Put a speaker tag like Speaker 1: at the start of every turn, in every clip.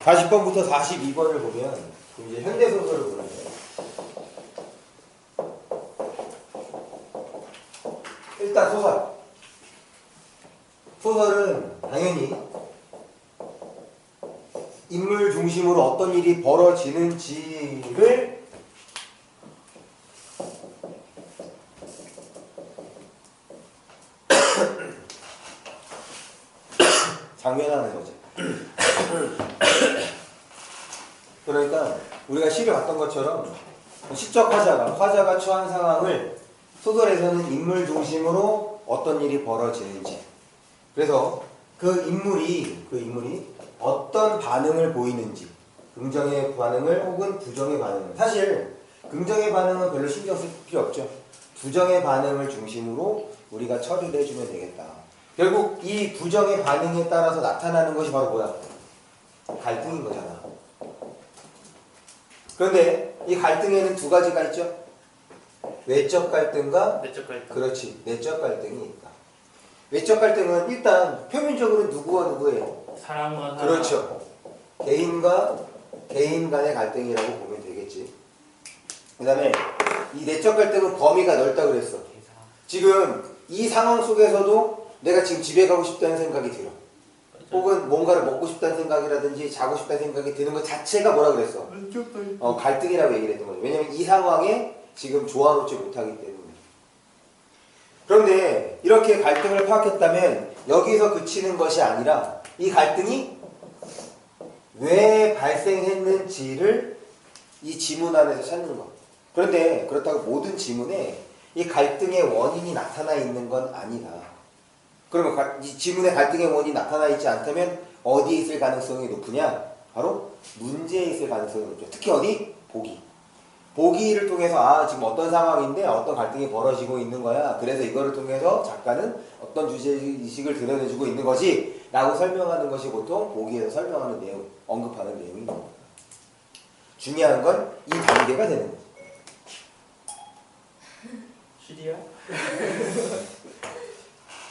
Speaker 1: 40번부터 42번을 보면 이제 현대소설을 보는 거예요. 일단 소설. 소설은 당연히 인물 중심으로 어떤 일이 벌어지는지를 장면하는 거죠. 그러니까 우리가 시를 봤던 것처럼 시적 화자가 처한 상황을 소설에서는 인물 중심으로 어떤 일이 벌어지는지, 그래서 그 인물이 어떤 반응을 보이는지, 긍정의 반응을 혹은 부정의 반응을, 사실 긍정의 반응은 별로 신경 쓸 필요 없죠. 부정의 반응을 중심으로 우리가 처리를 해주면 되겠다. 결국 이 부정의 반응에 따라서 나타나는 것이 바로 뭐야? 갈등인 거잖아. 그런데 이 갈등에는 두 가지가 있죠. 외적 갈등과
Speaker 2: 내적 갈등.
Speaker 1: 그렇지, 내적 갈등이 있다. 외적 갈등은 일단 표면적으로 누구와 누구예요?
Speaker 2: 사람과 사람.
Speaker 1: 그렇죠. 개인과 개인 간의 갈등이라고 보면 되겠지. 그 다음에 이 내적 갈등은 범위가 넓다 그랬어. 지금 이 상황 속에서도 내가 지금 집에 가고 싶다는 생각이 들어. 혹은 뭔가를 먹고 싶다는 생각이라든지 자고 싶다는 생각이 드는 것 자체가 뭐라 그랬어? 갈등이라고 얘기를 했던 거죠. 왜냐면 이 상황에 지금 조화롭지 못하기 때문에. 그런데 이렇게 갈등을 파악했다면 여기서 그치는 것이 아니라 이 갈등이 왜 발생했는지를 이 지문 안에서 찾는 것. 그런데 그렇다고 모든 지문에 이 갈등의 원인이 나타나 있는 건 아니다. 그러면 이 지문에 갈등의 원인이 나타나 있지 않다면 어디에 있을 가능성이 높으냐? 바로 문제에 있을 가능성이 높죠. 특히 어디? 보기. 보기를 통해서 지금 어떤 상황인데 어떤 갈등이 벌어지고 있는 거야. 그래서 이거를 통해서 작가는 어떤 주제의식을 드러내주고 있는 거지 라고 설명하는 것이 보통 보기에서 설명하는 내용, 언급하는 내용입니다. 중요한 건 이 단계가 되는 거죠.
Speaker 2: 시리아?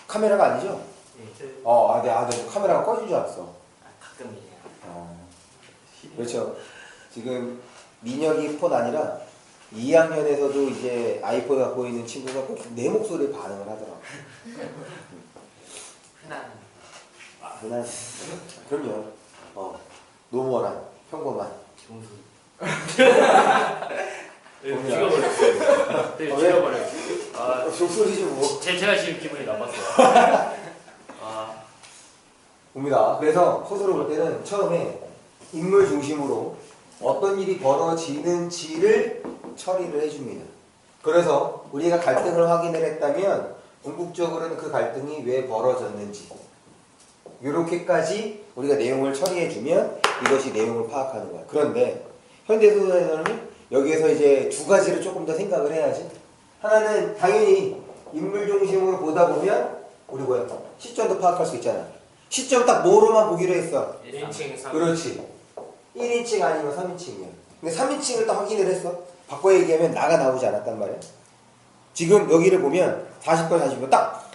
Speaker 1: 카메라가 아니죠?
Speaker 2: 네.
Speaker 1: 네, 카메라가 꺼진 줄 알았어.
Speaker 2: 가끔이에요.
Speaker 1: 그렇죠. 지금 민혁이 폰 아니라 2학년에서도 이제 아이폰 갖고 있는 친구가 꼭 내 목소리에 반응을 하더라고. 흔한. 그럼요. 노멀한, 평범한.
Speaker 2: 정수.
Speaker 1: 죽여버렸어요.
Speaker 2: 네, 죽여버렸어요.
Speaker 1: 속소리지 뭐.
Speaker 2: 제가 지금 기분이 나빴어요.
Speaker 1: 봅니다. 그래서 소설을 볼 때는 처음에 인물 중심으로 어떤 일이 벌어지는지를 처리를 해줍니다. 그래서 우리가 갈등을 확인을 했다면 궁극적으로는 그 갈등이 왜 벌어졌는지 이렇게까지 우리가 내용을 처리해주면 이것이 내용을 파악하는 거야. 그런데 현대소설에서는 여기에서 이제 두 가지를 조금 더 생각을 해야지. 하나는 당연히 인물 중심으로 보다 보면 우리 시점도 파악할 수 있잖아. 시점 딱 뭐로만 보기로 했어?
Speaker 2: 1인칭, 3인칭.
Speaker 1: 그렇지. 1인칭 아니면 3인칭이야. 근데 3인칭을 딱 확인을 했어. 바꿔 얘기하면 나가 나오지 않았단 말이야. 지금 여기를 보면 40번, 40번 딱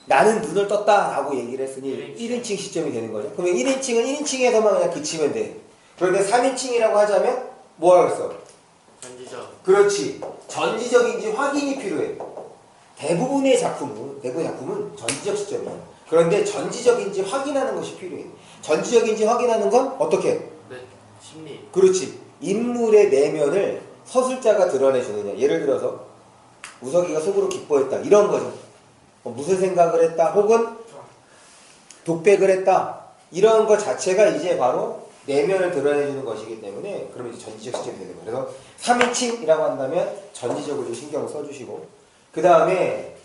Speaker 1: 나는 눈을 떴다 라고 얘기를 했으니 1인칭 시점이 되는 거죠. 그러면 1인칭은 1인칭에서만 그냥 그치면 돼. 그런데 3인칭이라고 하자면 뭐라고 했어?
Speaker 2: 전지적.
Speaker 1: 그렇지. 전지적인지 확인이 필요해. 대부분의 작품은 전지적 시점이야. 그런데 전지적인지 확인하는 것이 필요해. 전지적인지 확인하는 건 어떻게?
Speaker 2: 네, 심리.
Speaker 1: 그렇지. 인물의 내면을 서술자가 드러내주느냐. 예를 들어서 우석이가 속으로 기뻐했다. 이런 거죠. 무슨 생각을 했다. 혹은 독백을 했다. 이런 것 자체가 이제 바로 내면을 드러내주는 것이기 때문에 그러면 이제 전지적 시점이 되는 거예요. 그래서 3인칭이라고 한다면 전지적으로 좀 신경을 써주시고, 그 다음에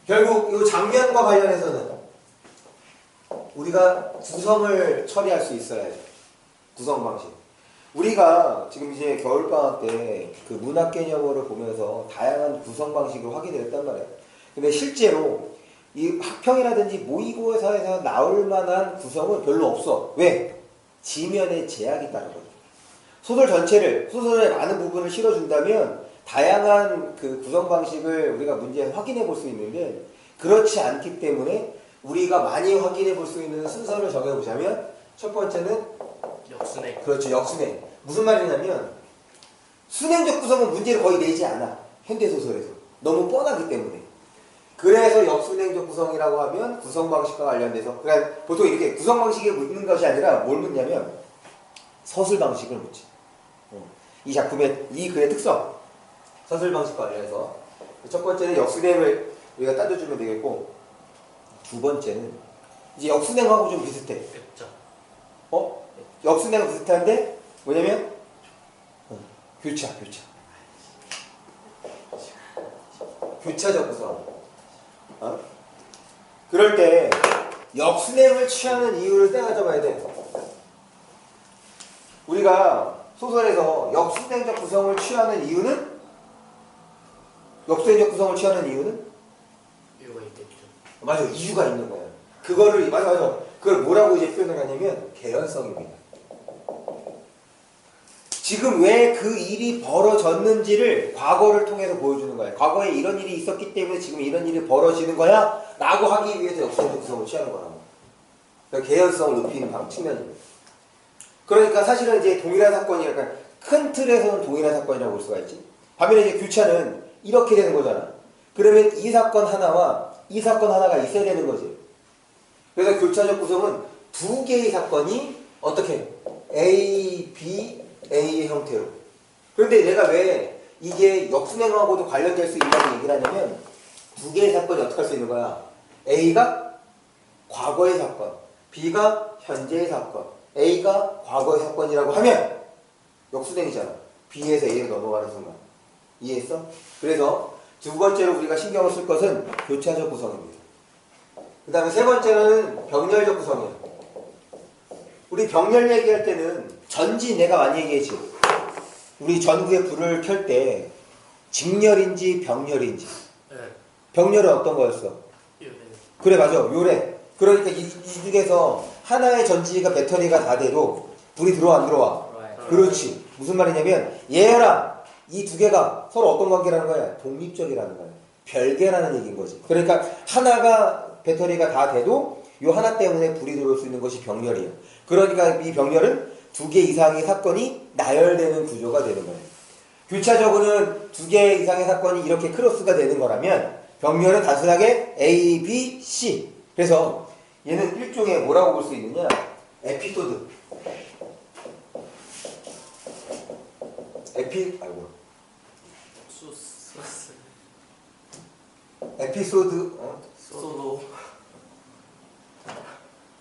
Speaker 1: 결국 이 장면과 관련해서는 우리가 구성을 처리할 수 있어야죠. 구성 방식. 우리가 지금 이제 겨울방학 때 그 문학 개념어를 보면서 다양한 구성 방식을 확인을 했단 말이에요. 근데 실제로 이 학평이라든지 모의고사에서 나올 만한 구성은 별로 없어. 왜? 지면의 제약이 따르거든. 소설의 많은 부분을 실어준다면 다양한 그 구성 방식을 우리가 문제에서 확인해 볼 수 있는데, 그렇지 않기 때문에 우리가 많이 확인해 볼 수 있는 순서를 정해보자면 첫 번째는
Speaker 2: 역순행.
Speaker 1: 그렇죠. 역순행. 무슨 말이냐면 순행적 구성은 문제를 거의 내지 않아. 현대소설에서. 너무 뻔하기 때문에. 그래서 역순행적 구성이라고 하면 구성 방식과 관련돼서 그러니까 보통 이렇게 구성 방식에 묻는 것이 아니라 뭘 묻냐면 서술 방식을 묻지. 이 작품의 이 글의 특성 서술 방식과 관련해서 첫 번째는 역순행을 우리가 따져주면 되겠고 두 번째는 이제 역순행하고 좀 비슷해.
Speaker 2: 액자.
Speaker 1: 역순행은 비슷한데 뭐냐면 교차적 구성. 그럴 때 역순행을 취하는 이유를 따져봐야 돼. 우리가 소설에서 역순행적 구성을 취하는 이유는
Speaker 2: 이유가 있겠죠.
Speaker 1: 맞아, 이유가 있는 거야. 그거를 맞아. 그걸 뭐라고 이제 표현을 하냐면 개연성입니다. 지금 왜 그 일이 벌어졌는지를 과거를 통해서 보여주는 거야. 과거에 이런 일이 있었기 때문에 지금 이런 일이 벌어지는 거야 라고 하기 위해서 역순행적 구성을 취하는 거라고. 그러니까 개연성을 높이는 측면입니다. 그러니까 사실은 이제 동일한 사건이니까 큰 틀에서는 동일한 사건이라고 볼 수가 있지. 반면에 이제 교차는 이렇게 되는 거잖아. 그러면 이 사건 하나와 이 사건 하나가 있어야 되는 거지. 그래서 교차적 구성은 두 개의 사건이 어떻게 A, B, A의 형태로. 그런데 내가 왜 이게 역순행하고도 관련될 수 있다고 얘기를 하냐면 두 개의 사건이 어떻게 할 수 있는 거야. A가 과거의 사건, B가 현재의 사건, A가 과거의 사건이라고 하면 역순행이잖아. B에서 A로 넘어가는 순간. 이해했어? 그래서 두 번째로 우리가 신경을 쓸 것은 교차적 구성입니다. 그 다음에 세 번째는 병렬적 구성이야. 우리 병렬 얘기할 때는 전지 내가 많이 얘기했지. 우리 전구에 불을 켤 때 직렬인지 병렬인지.
Speaker 2: 네.
Speaker 1: 병렬은 어떤 거였어?
Speaker 2: 요래.
Speaker 1: 그래 맞아. 요래. 그러니까 이 중에서 하나의 전지가 배터리가 다 돼도 불이 들어와 안 들어와? 그렇지. 무슨 말이냐면 얘랑 이 두 개가 서로 어떤 관계라는 거야? 독립적이라는 거야. 별개라는 얘기인 거지. 그러니까 하나가 배터리가 다 돼도 요 하나 때문에 불이 들어올 수 있는 것이 병렬이에요. 그러니까 이 병렬은 두 개 이상의 사건이 나열되는 구조가 되는 거예요. 교차적으로는 두 개 이상의 사건이 이렇게 크로스가 되는 거라면 병렬은 단순하게 A, B, C. 그래서 얘는 일종의 뭐라고 볼 수 있느냐? 에피소드.
Speaker 2: 소스.
Speaker 1: 에피소드.
Speaker 2: 소도.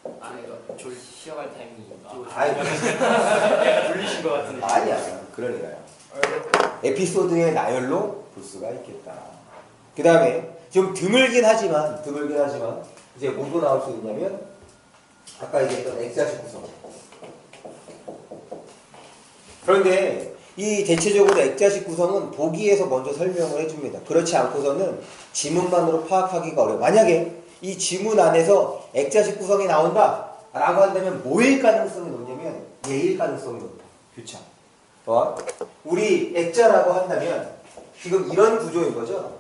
Speaker 3: 이거 졸 쉬어갈 타이밍이
Speaker 1: 아니,
Speaker 2: 불리신 것 같은데.
Speaker 1: 아니야. 그러니까요. 에피소드의 나열로 볼 수가 있겠다. 그 다음에 좀 드물긴 하지만 이제 뭐로 나올 수 있냐면 아까 얘기했던 X자식 구성. 그런데 이 대체적으로 X자식 구성은 보기에서 먼저 설명을 해줍니다. 그렇지 않고서는 지문만으로 파악하기가 어려워요. 만약에 이 지문 안에서 X자식 구성이 나온다 라고 한다면 뭐일 가능성이 높냐면 얘일 가능성이 높다. 교차. 우리 X자라고 한다면 지금 이런 구조인 거죠.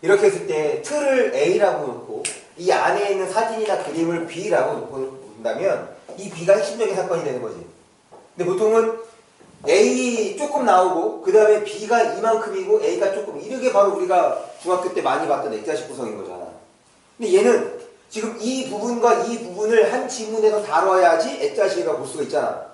Speaker 1: 이렇게 했을 때 틀을 A라고 놓고 이 안에 있는 사진이나 그림을 B라고 놓고 본다면 이 B가 핵심적인 사건이 되는 거지. 근데 보통은 A 조금 나오고 그 다음에 B가 이만큼이고 A가 조금 이렇게 바로 우리가 중학교 때 많이 봤던 X자식 구성인 거잖아. 근데 얘는 지금 이 부분과 이 부분을 한 지문에서 다뤄야지 X자식이라고 볼 수가 있잖아.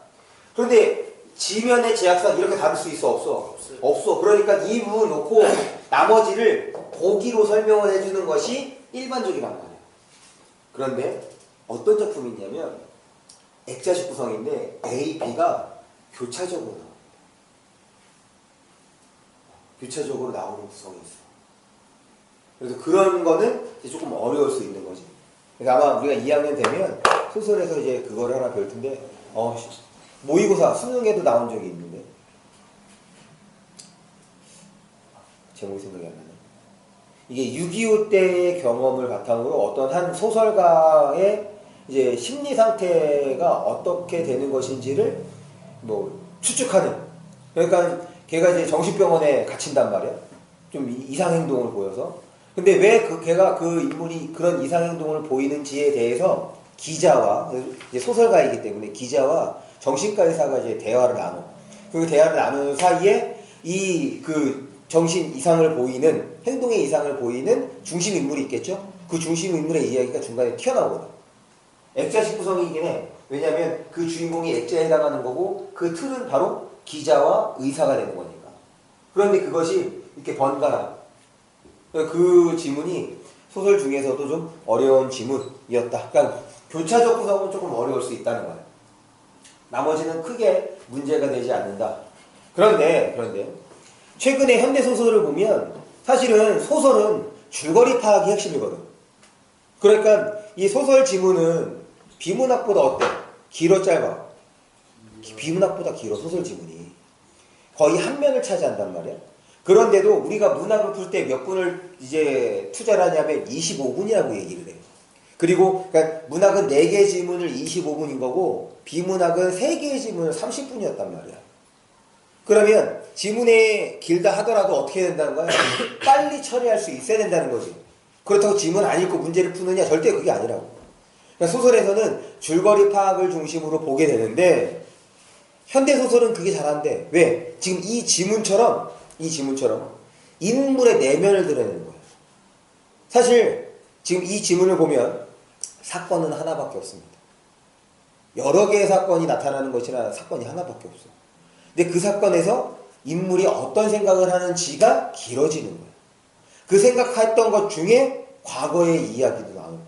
Speaker 1: 그런데 지면의 제약상 이렇게 다룰 수 있어? 없어? 없어. 그러니까 이 부분 놓고 나머지를 보기로 설명을 해주는 것이 일반적이란 말이야. 그런데 어떤 작품이 있냐면 X자식 구성인데 A, B가 교차적으로 나와. 교차적으로 나오는 구성이 있어. 그래서 그런 거는 이제 조금 어려울 수 있는 거지. 그러니까 아마 우리가 2학년 되면 소설에서 이제 그거를 하나 배울 텐데 모의고사 수능에도 나온 적이 있는데 제목이 생각이 안 나네. 이게 6.25 때의 경험을 바탕으로 어떤 한 소설가의 이제 심리 상태가 어떻게 되는 것인지를 뭐 추측하는. 그러니까 걔가 이제 정신병원에 갇힌단 말이야. 좀 이상 행동을 보여서. 근데 왜 걔가 그 인물이 그런 이상 행동을 보이는지에 대해서 기자와 이제 소설가이기 때문에 기자와 정신과 의사가 이제 대화를 나눠. 그 대화를 나누는 사이에 이 그 정신 이상을 보이는 행동의 이상을 보이는 중심 인물이 있겠죠. 그 중심 인물의 이야기가 중간에 튀어나오거든. 액자식 구성이긴 해. 왜냐하면 그 주인공이 액자에 해당하는 거고 그 틀은 바로 기자와 의사가 되는 거니까. 그런데 그것이 이렇게 번갈아. 그 지문이 소설 중에서도 좀 어려운 지문이었다. 그러니까 교차적 구성은 조금 어려울 수 있다는 거예요. 나머지는 크게 문제가 되지 않는다. 그런데 최근에 현대 소설을 보면 사실은 소설은 줄거리 파악이 핵심이거든. 그러니까 이 소설 지문은 비문학보다 어때? 길어 짧아? 비문학보다 길어 소설 지문이. 거의 한 면을 차지한단 말이야. 그런데도 우리가 문학을 풀 때 몇 분을 이제 투자를 하냐면 25분이라고 얘기를 해요. 그리고 그러니까 문학은 4개의 지문을 25분인 거고 비문학은 3개의 지문을 30분이었단 말이야. 그러면 지문이 길다 하더라도 어떻게 된다는 거야? 빨리 처리할 수 있어야 된다는 거지. 그렇다고 지문 안 읽고 문제를 푸느냐? 절대 그게 아니라고. 그러니까 소설에서는 줄거리 파악을 중심으로 보게 되는데 현대소설은 그게 잘한대. 왜? 지금 이 지문처럼 인물의 내면을 드러내는 거예요. 사실 지금 이 지문을 보면 사건은 하나밖에 없습니다. 여러 개의 사건이 나타나는 것이나 사건이 하나밖에 없어요. 근데 그 사건에서 인물이 어떤 생각을 하는지가 길어지는 거예요. 그 생각했던 것 중에 과거의 이야기도 나오고.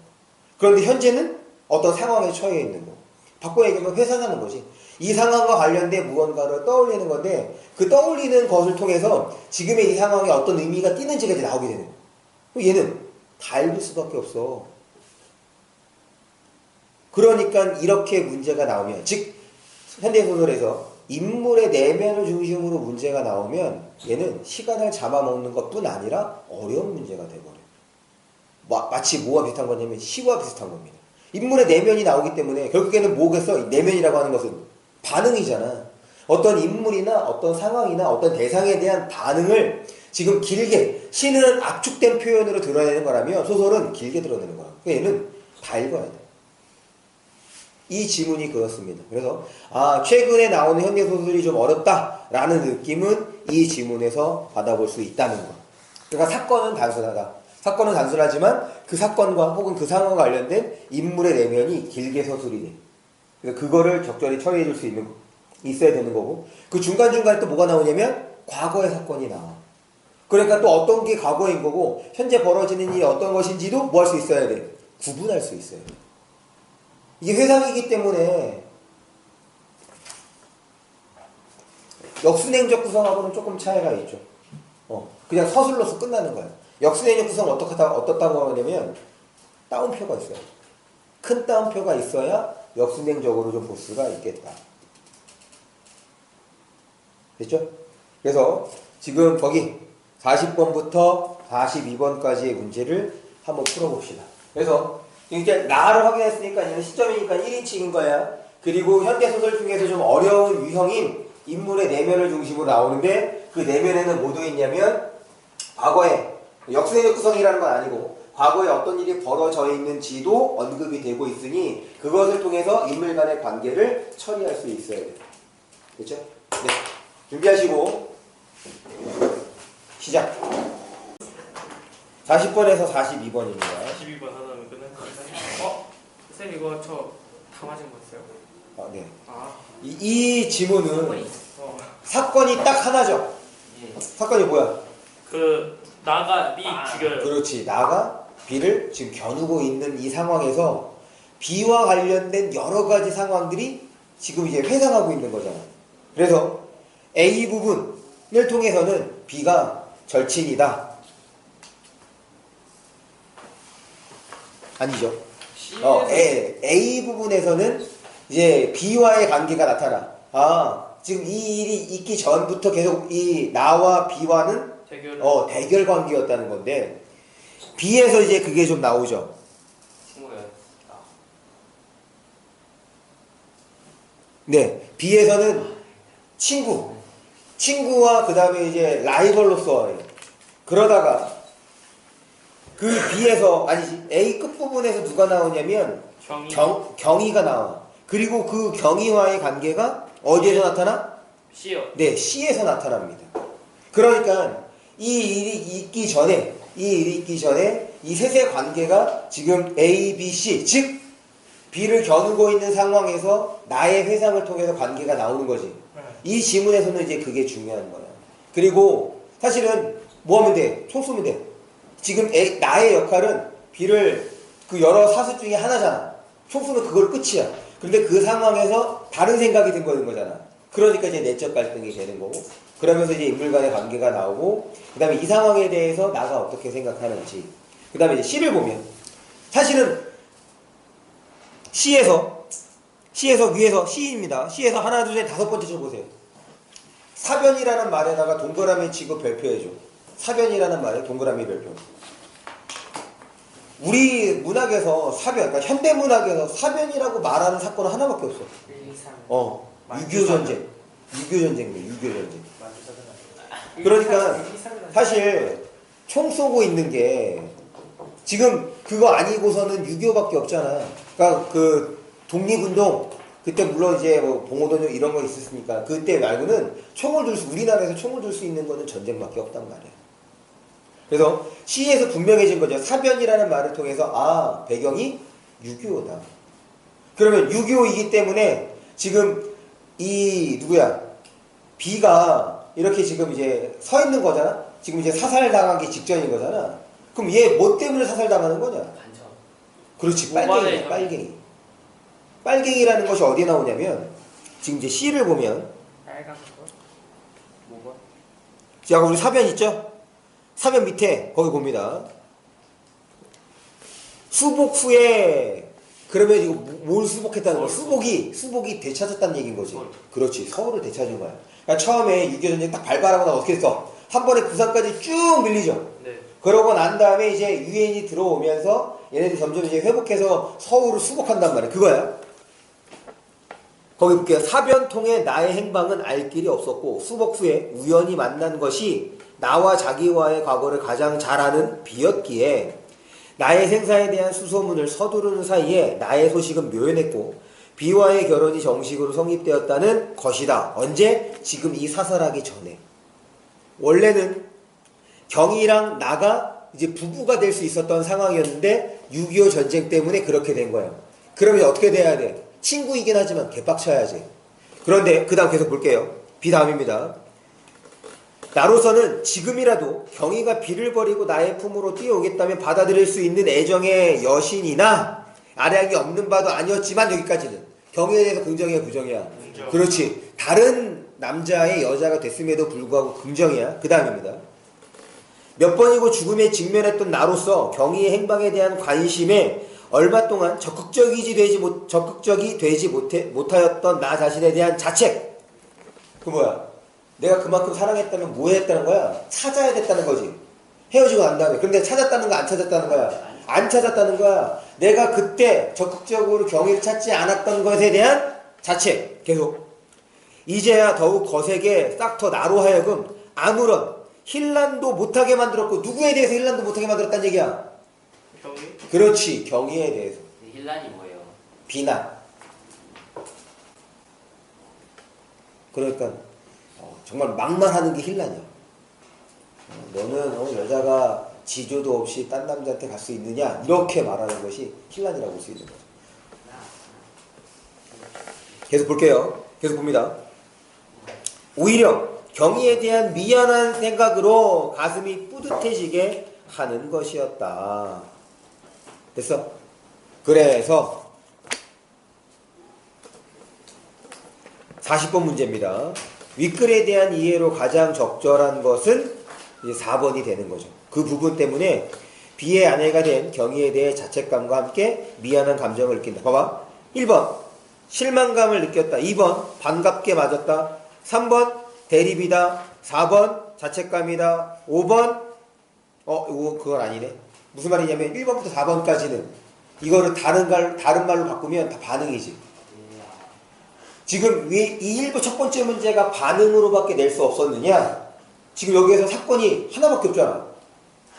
Speaker 1: 그런데 현재는 어떤 상황에 처해 있는 거. 바꿔 얘기하면 회상하는 거지. 이 상황과 관련된 무언가를 떠올리는 건데 그 떠올리는 것을 통해서 지금의 이 상황에 어떤 의미가 띄는지가 이제 나오게 되는 거예요. 얘는 다 읽을 수밖에 없어. 그러니까 이렇게 문제가 나오면, 즉 현대소설에서 인물의 내면을 중심으로 문제가 나오면 얘는 시간을 잡아먹는 것뿐 아니라 어려운 문제가 돼버려요. 마치 뭐와 비슷한 거냐면 시와 비슷한 겁니다. 인물의 내면이 나오기 때문에 결국에는 뭐겠어? 내면이라고 하는 것은 반응이잖아. 어떤 인물이나 어떤 상황이나 어떤 대상에 대한 반응을 지금 길게 시는 압축된 표현으로 드러내는 거라면 소설은 길게 드러내는 거야. 얘는 다 읽어야 돼. 이 지문이 그렇습니다. 그래서 최근에 나오는 현대소설이 좀 어렵다라는 느낌은 이 지문에서 받아볼 수 있다는 거. 그러니까 사건은 단순하다. 사건은 단순하지만 그 사건과 혹은 그 상황과 관련된 인물의 내면이 길게 서술이 돼. 그래서 그거를 적절히 처리해 줄 수 있어야 되는 거고, 그 중간중간에 또 뭐가 나오냐면 과거의 사건이 나와. 그러니까 또 어떤 게 과거인 거고 현재 벌어지는 일이 어떤 것인지도 뭐 할 수 있어야 돼? 구분할 수 있어야 돼. 이게 회상이기 때문에 역순행적 구성하고는 조금 차이가 있죠. 그냥 서술로서 끝나는 거야. 역순행적 구성 어떻다고 하냐면 따옴표가 있어요. 큰 따옴표가 있어야 역순행적으로 좀 볼 수가 있겠다. 됐죠? 그래서 지금 거기 40번부터 42번까지의 문제를 한번 풀어봅시다. 그래서 이제 나를 확인했으니까 얘는 시점이니까 1인칭인 거야. 그리고 현대소설 중에서 좀 어려운 유형인 인물의 내면을 중심으로 나오는데 그 내면에는 뭐 들어있냐면 과거에 역순행적 구성이라는 건 아니고 과거에 어떤 일이 벌어져 있는지도 언급이 되고 있으니 그것을 통해서 인물 간의 관계를 처리할 수 있어야 돼요. 그렇죠? 네. 준비하시고 시작. 40번에서 42번입니다.
Speaker 2: 12번 하나면 끝날 것 같아요. 쌤 이거 저 다 맞은 거였어요?
Speaker 1: 네.
Speaker 2: 아,
Speaker 1: 이 지문은
Speaker 2: 어.
Speaker 1: 사건이 딱 하나죠.
Speaker 3: 예.
Speaker 1: 사건이 뭐야?
Speaker 2: 그 나가 니 죽여요.
Speaker 1: 그렇지. 나가 B를 지금 겨누고 있는 이 상황에서 B와 관련된 여러 가지 상황들이 지금 이제 회상하고 있는 거잖아. 그래서 A 부분을 통해서는 B가 절친이다. 아니죠. A 부분에서는 이제 B와의 관계가 나타나. 지금 이 일이 있기 전부터 계속 이 나와 B와는 대결 관계였다는 건데 B에서 이제 그게 좀 나오죠.
Speaker 3: 친구였다.
Speaker 1: 네, B에서는 친구와 그 다음에 이제 라이벌로서 그러다가 그 B에서 아니지 A 끝부분에서 누가 나오냐면 경위가 나와. 그리고 그 경위와의 관계가 어디에서 나타나?
Speaker 2: C요.
Speaker 1: 네, C에서 나타납니다. 그러니까 이 일이 있기 전에 이 셋의 관계가 지금 A, B, C, 즉 B를 겨누고 있는 상황에서 나의 회상을 통해서 관계가 나오는 거지.
Speaker 2: 네.
Speaker 1: 이 지문에서는 이제 그게 중요한 거야. 그리고 사실은 뭐 하면 돼? 총 쏘면 돼. 지금 나의 역할은 B를 그 여러 사수 중에 하나잖아. 총 쏘면 그걸 끝이야. 근데 그 상황에서 다른 생각이 든 거잖아. 그러니까 이제 내적 갈등이 되는 거고, 그러면서 이제 인물 간의 관계가 나오고, 그 다음에 이 상황에 대해서 나가 어떻게 생각하는지, 그 다음에 이제 C를 보면, 사실은 C에서 위에서 C입니다. C에서 하나, 둘, 셋, 다섯 번째 줄 보세요. 사변이라는 말에다가 동그라미 치고 별표해줘. 사변이라는 말에 동그라미 별표. 우리 문학에서 사변, 그러니까 현대문학에서 사변이라고 말하는 사건은 하나밖에 없어. 6.25 전쟁. 6.25 전쟁이네, 6.25 전쟁. 그러니까 사실 총 쏘고 있는 게 지금 그거 아니고서는 6.25밖에 없잖아. 그러니까 그 독립운동 그때 물론 이제 뭐 봉오동력 이런 거 있었으니까 그때 말고는 우리나라에서 총을 들 수 있는 거는 전쟁밖에 없단 말이야. 그래서 C에서 분명해진 거죠. 사변이라는 말을 통해서 배경이 6.25다. 그러면 6.25이기 때문에 지금 B가 이렇게 지금 이제 서 있는 거잖아? 지금 이제 사살당하기 직전인 거잖아? 그럼 얘 뭐 때문에 사살당하는 거냐?
Speaker 3: 간첩.
Speaker 1: 그렇지, 빨갱이야, 빨갱이. 빨갱이라는 것이 어디에 나오냐면, 지금 이제 C를 보면,
Speaker 2: 빨간 거. 뭐가?
Speaker 1: 자, 우리 사변 있죠? 사변 밑에, 거기 봅니다. 수복 후에, 그러면 이거 뭘 수복했다는 거야? 수복이 되찾았다는 얘기인 거지. 그렇지, 서울을 되찾은 거야. 그러니까 처음에 6.25 전쟁 딱 발발하고 나면 어떻게 했어? 한 번에 부산까지 쭉 밀리죠.
Speaker 2: 네.
Speaker 1: 그러고 난 다음에 이제 유엔이 들어오면서 얘네들이 점점 이제 회복해서 서울을 수복한단 말이야. 그거야. 거기 볼게요. 사변 통해 나의 행방은 알 길이 없었고 수복 후에 우연히 만난 것이 나와 자기와의 과거를 가장 잘 아는 B였기에 나의 생사에 대한 수소문을 서두르는 사이에 나의 소식은 묘연했고 B와의 결혼이 정식으로 성립되었다는 것이다. 언제? 지금 이 사살하기 전에. 원래는 경이랑 나가 이제 부부가 될 수 있었던 상황이었는데 6.25 전쟁 때문에 그렇게 된 거야. 그러면 어떻게 돼야 돼? 친구이긴 하지만 개빡쳐야지. 그런데 그 다음 계속 볼게요. B 다음입니다. 나로서는 지금이라도 경이가 B를 버리고 나의 품으로 뛰어오겠다면 받아들일 수 있는 애정의 여신이나 아량이 없는 바도 아니었지만 여기까지는 경이에 대해서 긍정이야 부정이야?
Speaker 2: 긍정.
Speaker 1: 그렇지. 다른 남자의 여자가 됐음에도 불구하고 긍정이야. 그 다음입니다. 몇 번이고 죽음에 직면했던 나로서 경이의 행방에 대한 관심에 얼마 동안 적극적이 되지 못하였던 나 자신에 대한 자책. 그 뭐야? 내가 그만큼 사랑했다면 뭐 했다는 거야? 찾아야 됐다는 거지. 헤어지고 난 다음에. 근데 찾았다는 거 안 찾았다는 거야? 안 찾았다는 거야. 내가 그때 적극적으로 경위를 찾지 않았던 것에 대한 자책. 계속. 이제야 더욱 거세게 싹 더 나로 하여금 아무런 힐난도 못하게 만들었고 누구에 대해서 힐난도 못하게 만들었다는 얘기야?
Speaker 2: 경위?
Speaker 1: 그렇지. 경위에 대해서.
Speaker 3: 힐란이 뭐예요?
Speaker 1: 비난. 그러니까 정말 막말 하는 게 힐난이야. 너는 여자가 지조도 없이 딴 남자한테 갈 수 있느냐? 이렇게 말하는 것이 힐난이라고 볼 수 있는 거죠. 계속 볼게요. 계속 봅니다. 오히려 경이에 대한 미안한 생각으로 가슴이 뿌듯해지게 하는 것이었다. 됐어? 그래서 40번 문제입니다. 윗글에 대한 이해로 가장 적절한 것은 이제 4번이 되는 거죠. 그 부분 때문에 B의 아내가 된 경이에 대해 자책감과 함께 미안한 감정을 느낀다. 봐봐. 1번 실망감을 느꼈다. 2번 반갑게 맞았다. 3번 대립이다. 4번 자책감이다. 5번 이거 그건 아니네. 무슨 말이냐면 1번부터 4번까지는 이거를 다른 말로 바꾸면 다 반응이지. 지금 왜 이 1번 첫 번째 문제가 반응으로밖에 낼 수 없었느냐? 지금 여기에서 사건이 하나밖에 없잖아.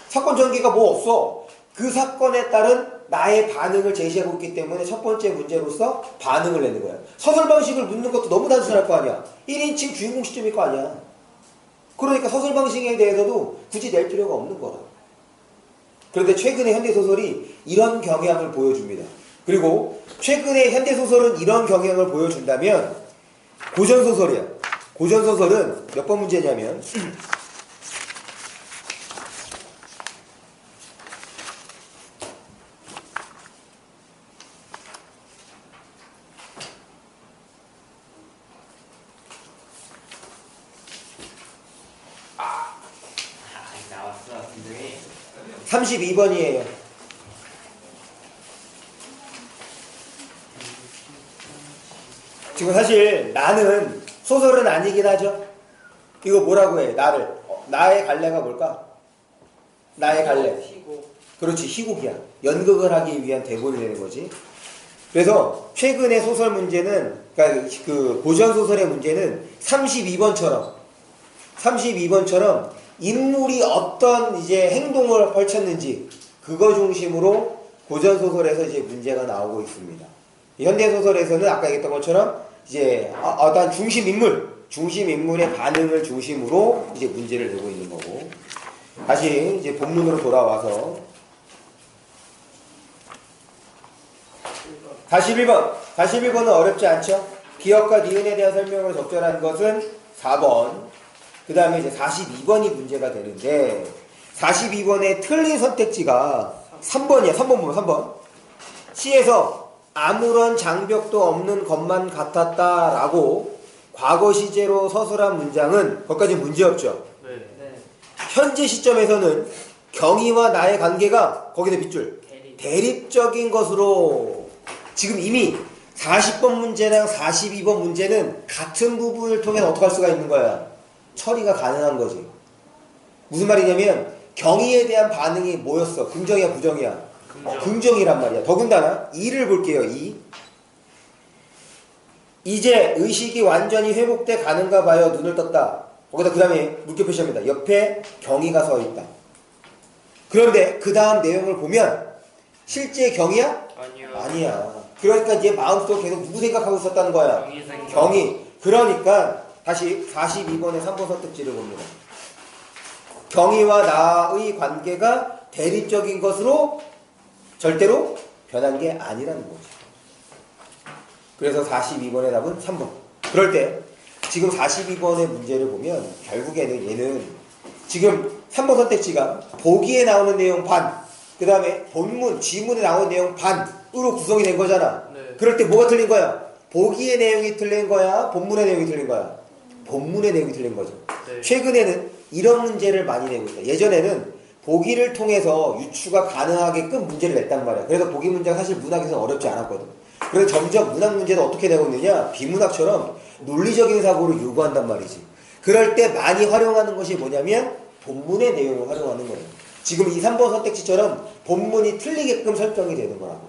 Speaker 1: 사건 전개가 뭐 없어. 그 사건에 따른 나의 반응을 제시하고 있기 때문에 첫 번째 문제로서 반응을 내는 거야. 서술 방식을 묻는 것도 너무 단순할 거 아니야. 1인칭 주인공 시점일 거 아니야. 그러니까 서술 방식에 대해서도 굳이 낼 필요가 없는 거라. 그런데 최근의 현대소설이 이런 경향을 보여줍니다. 그리고 최근의 현대소설은 이런 경향을 보여준다면 고전소설이야. 고전소설은 몇 번 문제냐면
Speaker 3: 나왔어 분명히.
Speaker 1: 32번이에요. 지금 사실 나는 소설은 아니긴 하죠. 이거 뭐라고 해? 나를. 나의 갈래가 뭘까? 나의 갈래.
Speaker 2: 희고.
Speaker 1: 그렇지, 희곡이야. 연극을 하기 위한 대본이 되는 거지. 그래서 최근의 소설 문제는, 그러니까 그 고전 소설의 문제는 32번처럼 인물이 어떤 이제 행동을 펼쳤는지 그거 중심으로 고전 소설에서 이제 문제가 나오고 있습니다. 현대 소설에서는 아까 얘기했던 것처럼 이제 어떤 중심인물의 반응을 중심으로 이제 문제를 내고 있는 거고. 다시 이제 본문으로 돌아와서 41번은 어렵지 않죠? 기억과 니은에 대한 설명으로 적절한 것은 4번. 그 다음에 이제 42번이 문제가 되는데 42번의 틀린 선택지가 3번이야. 3번 보면 3번. 시에서 아무런 장벽도 없는 것만 같았다라고 과거 시제로 서술한 문장은 거기까지 문제 없죠.
Speaker 2: 네.
Speaker 3: 네.
Speaker 1: 현재 시점에서는 경희와 나의 관계가 거기서 밑줄
Speaker 3: 대립.
Speaker 1: 대립적인 것으로 지금 이미 40번 문제랑 42번 문제는 같은 부분을 통해서 어떻게 할 수가 있는 거야? 처리가 가능한 거지. 무슨 말이냐면 경희에 대한 반응이 뭐였어? 긍정이야 부정이야?
Speaker 2: 긍정.
Speaker 1: 긍정이란 말이야. 더군다나 2를 볼게요. 2. 이제 의식이 완전히 회복돼 가는가 봐요. 눈을 떴다. 거기다 그 다음에 물결 표시합니다. 옆에 경희가 서 있다. 그런데 그 다음 내용을 보면 실제 경희야?
Speaker 2: 아니요.
Speaker 1: 아니야. 그러니까 이제 마음속에 계속 누구 생각하고 있었다는 거야?
Speaker 3: 경희 생각.
Speaker 1: 경희. 그러니까 다시 42번의 3번 선택지를 봅니다. 경희와 나의 관계가 대립적인 것으로 절대로 변한 게 아니라는 거죠. 그래서 42번의 답은 3번. 그럴 때 지금 42번의 문제를 보면 결국에는 얘는 지금 3번 선택지가 보기에 나오는 내용 반, 그 다음에 본문, 지문에 나오는 내용 반으로 구성이 된 거잖아.
Speaker 2: 네.
Speaker 1: 그럴 때 뭐가 틀린 거야? 보기의 내용이 틀린 거야? 본문의 내용이 틀린 거야? 본문의 내용이 틀린 거죠.
Speaker 2: 네.
Speaker 1: 최근에는 이런 문제를 많이 내고 있다. 예전에는 보기를 통해서 유추가 가능하게끔 문제를 냈단 말이야. 그래서 보기 문제가 사실 문학에서는 어렵지 않았거든. 그래서 점점 문학 문제는 어떻게 되고 있느냐? 비문학처럼 논리적인 사고를 요구한단 말이지. 그럴 때 많이 활용하는 것이 뭐냐면 본문의 내용을 활용하는 거예요. 지금 이 3번 선택지처럼 본문이 틀리게끔 설정이 되는 거라고.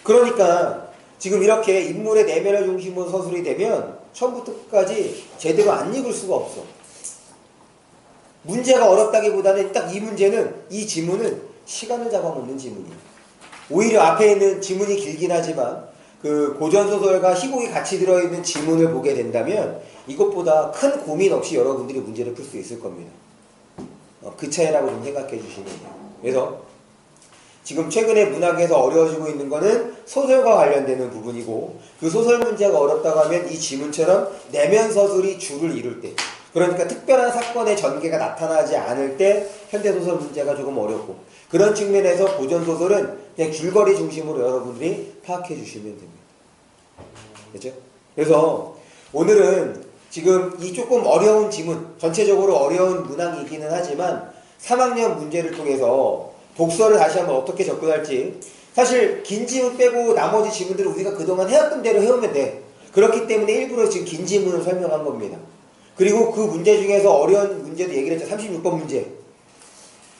Speaker 1: 그러니까 지금 이렇게 인물의 내면을 중심으로 서술이 되면 처음부터 끝까지 제대로 안 읽을 수가 없어. 문제가 어렵다기보다는 딱 이 문제는, 이 지문은 시간을 잡아먹는 지문이에요. 오히려 앞에 있는 지문이 길긴 하지만 그 고전소설과 희곡이 같이 들어있는 지문을 보게 된다면 이것보다 큰 고민 없이 여러분들이 문제를 풀 수 있을 겁니다. 그 차이라고 좀 생각해 주시면 돼요. 그래서 지금 최근에 문학에서 어려워지고 있는 거는 소설과 관련되는 부분이고, 그 소설 문제가 어렵다고 하면 이 지문처럼 내면 서술이 주를 이룰 때, 그러니까 특별한 사건의 전개가 나타나지 않을 때 현대소설 문제가 조금 어렵고, 그런 측면에서 고전소설은 그냥 줄거리 중심으로 여러분들이 파악해 주시면 됩니다. 그렇죠? 그래서 오늘은 지금 이 조금 어려운 지문, 전체적으로 어려운 문항이기는 하지만 3학년 문제를 통해서 독서를 다시 한번 어떻게 접근할지, 사실 긴 지문 빼고 나머지 지문들은 우리가 그동안 해왔던 대로 해오면 돼. 그렇기 때문에 일부러 지금 긴 지문을 설명한 겁니다. 그리고 그 문제 중에서 어려운 문제도 얘기를 했죠. 36번 문제.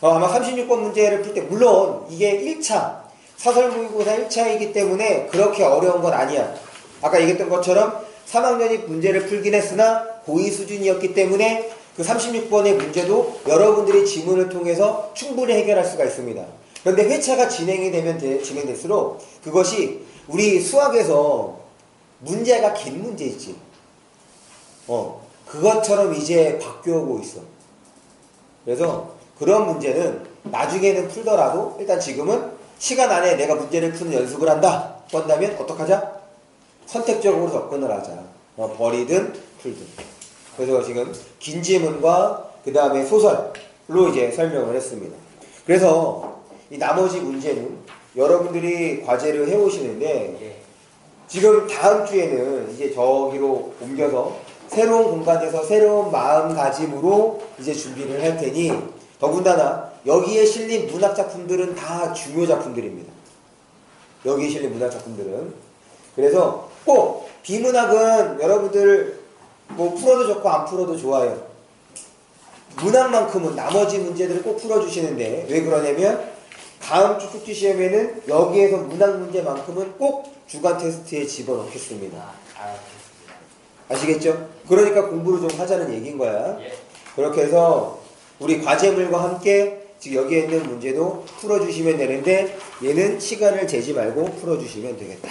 Speaker 1: 아마 36번 문제를 풀 때, 물론 이게 1차, 사설 모의고사 1차이기 때문에 그렇게 어려운 건 아니야. 아까 얘기했던 것처럼 3학년이 문제를 풀긴 했으나 고2 수준이었기 때문에 그 36번의 문제도 여러분들이 지문을 통해서 충분히 해결할 수가 있습니다. 그런데 회차가 진행될수록 그것이 우리 수학에서 문제가 긴 문제 있지. 그것처럼 이제 바뀌어오고 있어. 그래서 그런 문제는 나중에는 풀더라도 일단 지금은 시간 안에 내가 문제를 푸는 연습을 한다. 그런다면 어떡하자? 선택적으로 접근을 하자. 버리든 풀든. 그래서 지금 긴 지문과 그 다음에 소설로 이제 설명을 했습니다. 그래서 이 나머지 문제는 여러분들이 과제를 해오시는데
Speaker 3: 예.
Speaker 1: 지금 다음 주에는 이제 저기로 옮겨서 새로운 공간에서 새로운 마음가짐으로 이제 준비를 할 테니 더군다나 여기에 실린 문학 작품들은 다 중요 작품들입니다. 여기에 실린 문학 작품들은. 그래서 꼭 비문학은 여러분들 뭐 풀어도 좋고 안 풀어도 좋아요. 문학만큼은 나머지 문제들을 꼭 풀어주시는데 왜 그러냐면 다음 주 숙지 시험에는 여기에서 문학 문제만큼은 꼭 주간 테스트에 집어넣겠습니다.
Speaker 3: 알겠습니다.
Speaker 1: 아시겠죠? 그러니까 공부를 좀 하자는 얘기인 거야.
Speaker 3: 예.
Speaker 1: 그렇게 해서 우리 과제물과 함께 지금 여기에 있는 문제도 풀어주시면 되는데 얘는 시간을 재지 말고 풀어주시면 되겠다.